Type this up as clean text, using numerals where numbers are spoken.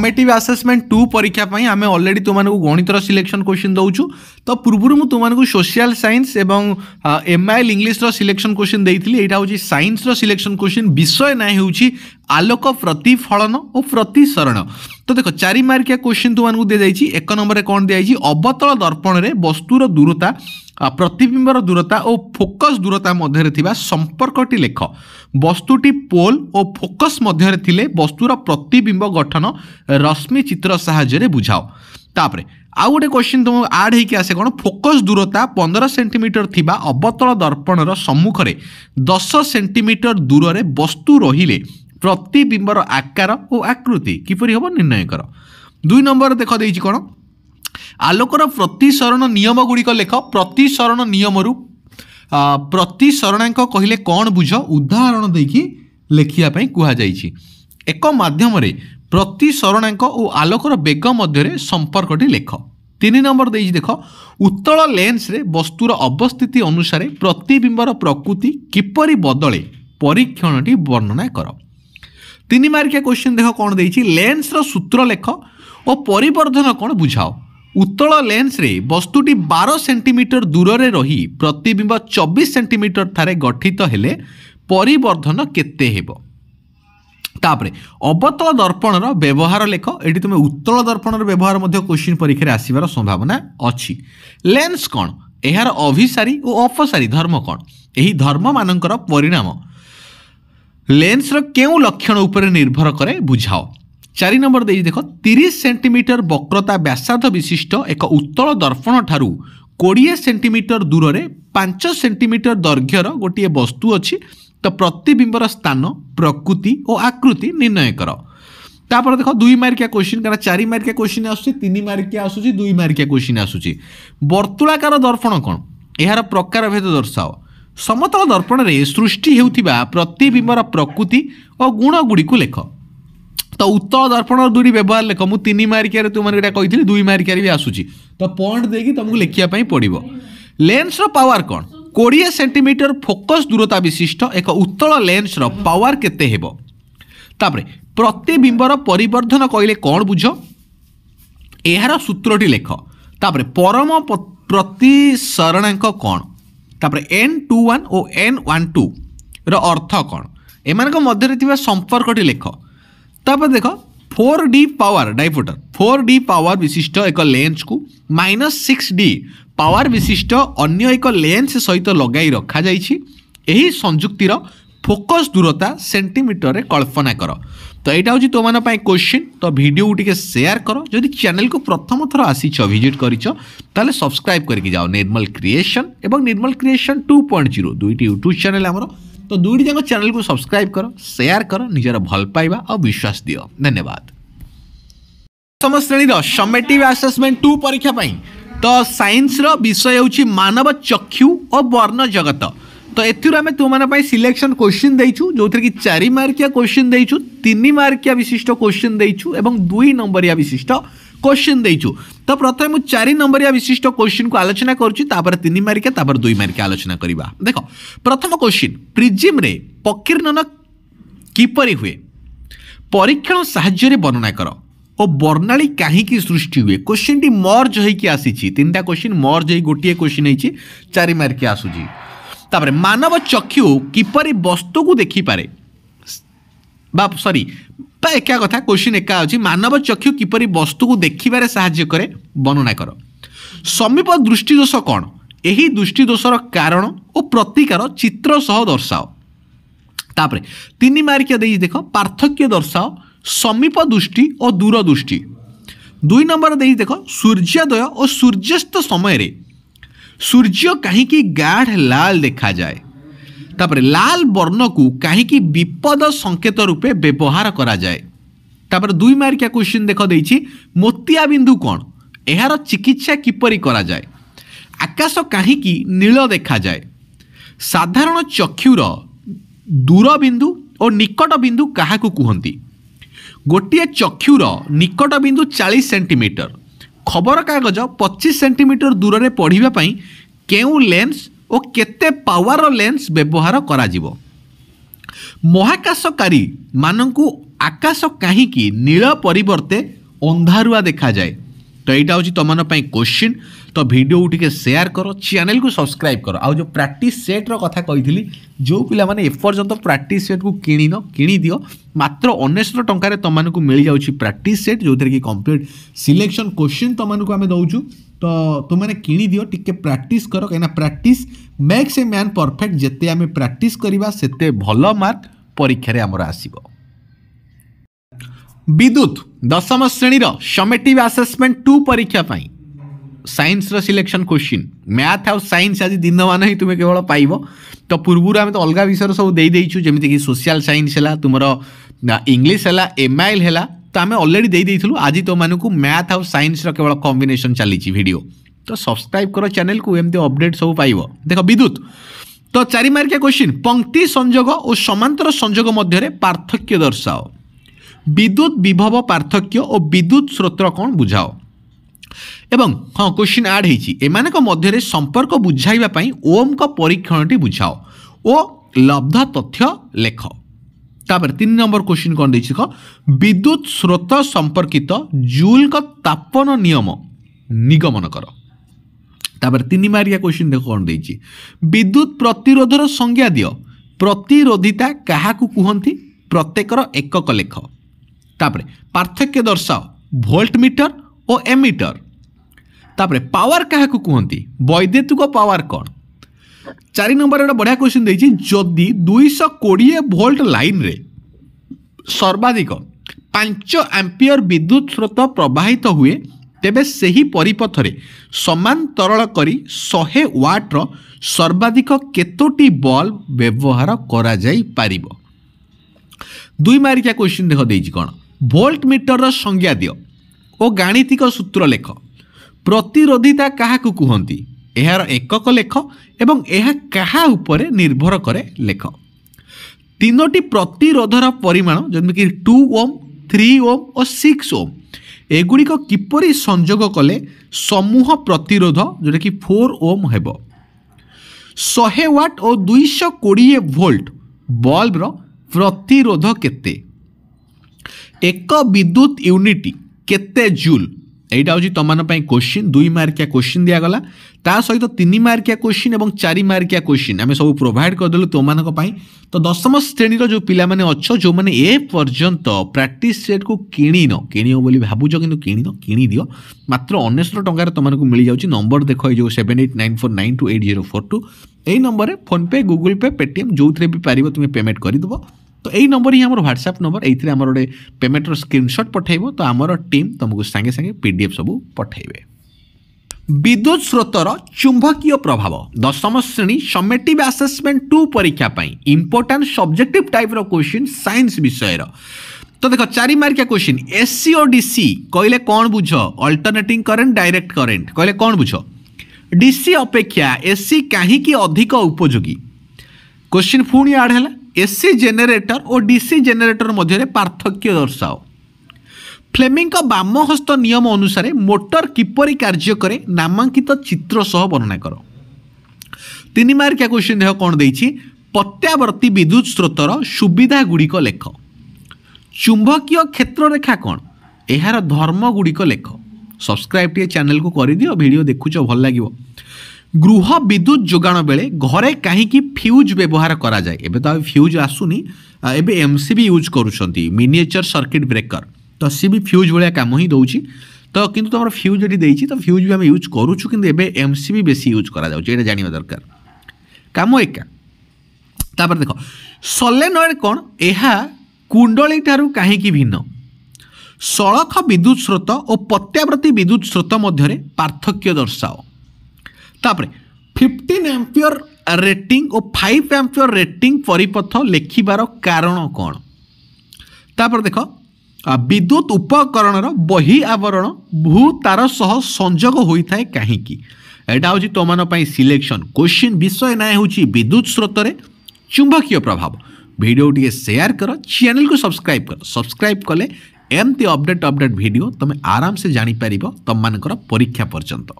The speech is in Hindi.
समेटिव असेसमेंट 2 परीक्षा पई आमे ऑलरेडी तुमनको गणितर सिलेक्शन क्वेश्चन दउछु तो पूर्वरु मु तुमनको सोशल साइंस एवं एमआईएल इंग्लिश रो सिलेक्शन क्वेश्चन देइथिली एटा होची साइंस रो सिलेक्शन क्वेश्चन विषय ना होची आलोक प्रतिफलन और प्रतिसरण। तो देखो 4 मार्किया क्वेश्चन तुमको दे जाइछि। 1 नंबर रे कोन दे जाइछि अवतल दर्पण रे वस्तुर दूरता प्रतिबिंबर दूरता और फोकस दूरता मध्य थिबा संपर्कटी लेख। वस्तुटी पोल और फोकस मध्य थिले वस्तुर प्रतिबिंब गठन रश्मि चित्र सहायरे बुझाओ। तापरे आउ गोटे क्वेश्चन तुम आड होइके आसे कोन फोकस दूरता 15 सेंटीमीटर थिबा अवतल दर्पणर सम्मुख रे 10 सेंटीमीटर दूर रे वस्तु रहिले प्रतिबिंबर आकार और आकृति किपरि हबो निर्णय कर। 2 नंबर देख देइछि कोन आलोकर प्रतिसरण नियम गुड़िक लेख। प्रतिसरण नियम रु प्रतिसरणांक कहले कौन बुझ उदाहरण देखि लेखिया पई कुहा जाइछि। एक माध्यम रे प्रतिसरणांक और आलोकर बेग मध्य रे संपर्कटी लेख। 3 नंबर देइछि देख उत्तल लेंस रे वस्तुर अवस्थिति अनुसार प्रतिबिंबर प्रकृति किपरि बदले परीक्षणटी वर्णना कर। 3 मार्किया क्वेश्चन देख कौन देइछि लेंस रो सूत्र लेख और परिवर्धन कौन बुझाओ। उत्तल लेंस रे वस्तुटी 12 सेंटीमीटर दूर रे रही प्रतिबिंब 24 सेंटीमीटर थारे गठित हेले परिवर्धन केते हेबो। तापरे अवतल दर्पण रो व्यवहार लेख। एटी तुमे उत्तल दर्पण रो व्यवहार मध्ये क्वेश्चन परीक्षा रे आसीबार संभावना अछि। लेंस कोन एहार अभिसारी और अपसारी धर्म कोन एही धर्म मानकर परिणाम लेंस रो केउ लक्षण ऊपर निर्भर करे बुझाओ। 4 नंबर दे देख 30 सेंटीमीटर वक्रता व्यासार्ध विशिष्ट एक उत्तल दर्पण ठारू 20 सेंटीमीटर दूर रे 5 सेंटीमीटर दैर्घ्यर गोटे वस्तु अच्छी तो प्रतिबिंबर स्थान प्रकृति और आकृति निर्णय कर। तापर देख 2 मार्किया क्वेश्चन कारण 4 मार्किया क्वेश्चन आसुची 3 मार्किया आसुची 2 मार्किया क्वेश्चन आसुची। वर्तुलाकार दर्पण कोन एहार प्रकार भेद दर्शाओ। समतल दर्पण रे सृष्टि हेउथिबा प्रतिबिंबर प्रकृति और गुण गुडी को लेख। तो उत्तल दर्पण 2 व्यवहार लेख। मु 3 मार्किया तुमने एटा कहिथिली 2 मार्किया भी आसुची तो पॉइंट देकी तुमको लिखिया पई पड़िबो। लेंस रो पावर कोन 20 सेंटीमीटर फोकस दूरता विशिष्ट एक उत्तल लेंस रो पावर केते हेबो। तापरे प्रतिबिंबर परिवर्धन कहले कोन बुझो एहार सूत्रटी लेख। तापरे परम प्रतिसरणांक कोन तापरे n21 और n12 रो अर्थ कोन एमानक मध्य रे थिबा संपर्कटी लेख। तापर देख 4D पावर डाइफोटर 4D पावर विशिष्ट एक लेंस को -6D पावर विशिष्ट अन्य एक लेंस सहित लगाई रखा जाइछि। एही संयुक्तिर फोकस दूरता सेंटीमीटर रे कल्पना कर। तो यहाँ हूँ तुम क्वेश्चन तो वीडियो टिके शेयर कर। जदि चैनल को प्रथम थर आसीच विजिट करिछ ताले सब्सक्राइब करके जाओ। निर्मल क्रिएशन एवं निर्मल क्रिएशन 2.0 दुईटी यूट्यूब चैनल आमर तो दुईटी जाक चैनल को सब्सक्राइब कर शेयर कर निजर भल पाइबा और विश्वास दियो। धन्यवाद। प्रथम श्रेणी समेटिव असेसमेंट 2 परीक्षा पाई तो साइंस रो विषय होची मानव चक्षु और वर्ण जगत। तो एथिर आमे तुमने सिलेक्शन क्वेश्चन देइछु जो कि 4 मार्किया क्वेश्चन देइछु 3 मार्किया विशिष्ट क्वेश्चन देइछु एवं 2 नंबरिया विशिष्ट क्वेश्चन देइछु। तो प्रथम 4 नंबरिया विशिष्ट क्वेश्चन को आलोचना करूची तापर 3 मार्किया तापर 2 मार्किया आलोचना करिबा। देखो प्रथम क्वेश्चन प्रिज्म रे पकिर्णन किपरि हुए परीक्षण सहाय्य रे वर्णना कर और वर्णाली कहीं सृष्टि हुए। क्वेश्चन टी मर्ज होइकी आसीची 3टा क्वेश्चन मर्ज होई गोटिए क्वेश्चन होइची 4 मार्किया आसुची। तापर मानव चक्षु किपरि वस्तु को देखि पारे बाप सॉरी एका कथा क्वेश्चन एका अछि मानव चक्षु किपरि वस्तु को देखिबारे सहाय्य करे वर्णना कर। समीप दृष्टि दोष कौन एही दृष्टि दोषर कारण और प्रतिकार चित्र सह दर्शाओ। तापर 3 मार्किया देई देखो पार्थक्य दर्शाओ समीप दृष्टि और दूर दृष्टि। 2 नंबर देई देखो सूर्योदय और सूर्यास्त समय रे सूर्य कहीं गाढ़ लाल देखा जाए। तापर लाल वर्ण को कहीं विपद संकेत रूपे व्यवहार करा जाए। तापर 2 मार्किया क्वेश्चन देख देइछि मोतिया बिंदु कौन एहार चिकित्सा किपरि करा जाए। आकाश कहीं नील देखा जाए। साधारण चक्षुर दूर बिंदु और निकट बिंदु काहाकू कुहंती। गोटे चक्षुर निकट बिंदु 40 सेंटीमीटर खबर कागज 25 सेंटीमीटर दूर रे पढ़िबा पई केउ लेंस और केते पावर लेंस व्यवहार करा जिवो। महाकाशकारी मानंकु आकाश कहीं नील परिवर्ते अंधारुआ देखा जाए। तो यहाँ हूँ तुम क्वेश्चन। तो वीडियो टी शेयर कर, चैनल को सब्सक्राइब कर। आउ जो प्रैक्टिस सेट रो कथा कही, जो पिला माने एपर्यंत प्रैक्टिस सेट को किणी दियो, मात्र 1900 टंकार तुमको मिल जाऊँ प्रैक्टिस सेट, जो कि कंप्लीट सिलेक्शन क्वेश्चन तुमको आम दौचु। तो तुमने किणी दियो, टिके प्रैक्टिस कर, कहीं practice makes a man perfect. जिते आम प्रैक्टिस करवा सेते भल मार्क परीक्षा रे आमर आसीबो। विद्युत 10th श्रेणीर समेटिव आसेसमेंट 2 परीक्षा पाई साइंस रो सिलेक्शन क्वेश्चन। मैथ आउ साइंस आज दिन मान ही तुम्हें केवल पाइब। तो पूर्व आम तो अलग विषय सब दे देइछु, जेमिति कि सोशल साइंस है, तुमर इंग्लिश है, एमआईएल है। तो आम अलरेडी दे देइथिलु। आज तो मानू मैथ आउ साइंस रो केवल कॉम्बिनेशन चली वीडियो। तो सब्सक्राइब करो चैनल को, एमती अपडेट सब पाइब। देख विद्युत तो 4 मार्किया क्वेश्चन। पंक्ति संजोग और समांतर संजोग मध्य पार्थक्य दर्शाओ। विद्युत विभव पार्थक्य और विद्युत स्रोत कौन बुझाओ। एवं हाँ क्वेश्चन ऐड होती एमानक मध्य संपर्क बुझाइबा पई ओम का परीक्षणटी बुझाओ और लब्ध तथ्य लेख। तापर 3 नंबर क्वेश्चन कौन देछि क विद्युत स्रोत संपर्कित जूल का तापन नियम निगमन कर। तापर 3 मार्किया क्वेश्चन देख कौन देछि विद्युत प्रतिरोधर संज्ञा दियो। प्रतिरोधिता काहाकू कुहंती, प्रत्येकर एकक लेख। तापर पार्थक्य दर्शाओ वोल्ट मीटर और एमीटर। तापर पावर काहाकू कुहंती, वैद्युतिक पावर कौन। 4 नंबर एक बढ़िया क्वेश्चन देछि जदि 220 वोल्ट लाइन रे सर्वाधिक 5 एम्पियर विद्युत स्रोत प्रवाहित हुए, तेबे सही परिपथ रे समान तरल करी 100 वाट रो सर्वाधिक केतोटी बल्ब व्यवहार करा जाई पारिबो। 2 मार्किया क्वेश्चन देख देछि कोन वोल्ट मीटर रो संज्ञा दियो और गाणितिक सूत्र लेख। प्रतिरोधिता काहाकू कुहंती, एहार एकक लेख एवं एहा काहा उपरे निर्भर करे लेख। 3टी प्रतिरोधर परिमाण जेमि कि 2 ओम, 3 ओम और 6 ओम एगुड़िक किपरि संजोग कले समूह प्रतिरोध जोटा कि 4 ओम हेबो। 100 वाट और 220 वोल्ट बल्ब रो प्रतिरोध केते। एक विद्युत यूनिट केते जूल। एटा हूँ तुम क्वेश्चन। 2 मार्किया क्वेश्चन दिगला, ता सहित 3 मार्किया क्वेश्चन और 4 मार्किया क्वेश्चन आम सब प्रोवाइड करदेलु तुम। तो 10th श्रेणीर जो पिला माने अच्छो, जो मैंने ए पर्यंत प्रैक्टिस सेट को किणीन बोली भावुच कि किणी दियो, मात्र 1900 टंकार तुमको मिल जाऊँ। नंबर देख जो 7894928042 यही नंबर फोनपे, गूगल पे, पेटीएम जो भी पार तुम पेमेंट करदेव। तो यही नंबर ही आम व्हाट्सएप नंबर, ये आम गोटे पेमेंटर स्क्रीनशॉट पठेब। तो आमर टीम तुमको सांगे सांगे पीडीएफ सब पठेबे। विद्युत स्रोतर चुंबकीय प्रभाव 10th श्रेणी समेटिव आसेसमेंट 2 परीक्षा पाई इंपोर्टेंट सब्जेक्टिव टाइप रो क्वेश्चन साइंस विषय रो। तो देखो 4 मार्किया क्वेश्चन। एसी और डीसी कहले कौन बुझ, अल्टरनेटिंग करेंट, डायरेक्ट करेंट कहले कौन बुझ। डीसी अपेक्षा एसी कहीं अधिक उपयोगी। क्वेश्चन पुणी आड है एसी जेनेरेटर और डीसी जेनेरेटर मध्य पार्थक्य दर्शाओ। फ्लेमिंग का बामहस्त नियम अनुसार मोटर किपरि कार्य करे नामांकित चित्र सह वर्णना कर। 3 मार्किया क्वेश्चन देख कौन देछि प्रत्यावर्ती विद्युत स्रोतर सुविधा गुड़िक लेख। चुंबकीय क्षेत्र रेखा कौन, एहार धर्म गुड़िक लेख। सब्सक्राइब टे चैनल को कर दियो, वीडियो देखुच भल लगे। गृह विद्युत जोगाण बेले घरे कहीं फ्यूज व्यवहार करा जाए। एबे तो फ्यूज आसुनी, एबे एमसीबी यूज करूछंती, मिनिएचर सर्किट ब्रेकर। तो सी भी फ्यूज भाया कम ही दौर। तो किंतु तुम फ्यूज ये देती, तो फ्यूज भी आम यूज करूँ, कि एबे एमसीबी बेसी यूज करा जाउछि, जानिबा दरकार। काम एका। तापर देख सोलेनॉइड कौन, एहा कुंडली ठारू कहीं भिन्न। सड़क विद्युत स्रोत और प्रत्यावर्ती विद्युत स्रोत मध्य पार्थक्य दर्शाओ। तापर 15 एम्पियर रेटिंग और 5 एम्पियर रेटिंग परिपथ लेखिबार कारण कौन। तापर देख विद्युत उपकरण बही आवरण भूतार सह संजोग होता है कहीं। एटा हूँ तुम सिलेक्शन क्वेश्चन। विषय ना हूँ विद्युत स्रोत चुंबकीय प्रभाव। वीडियो टी शेयर कर, चैनल को सब्सक्राइब कर। सब्सक्राइब कले एमती अपडेट वीडियो तुम आराम से जानी पारिबो तुम मानकर परीक्षा पर्यंत।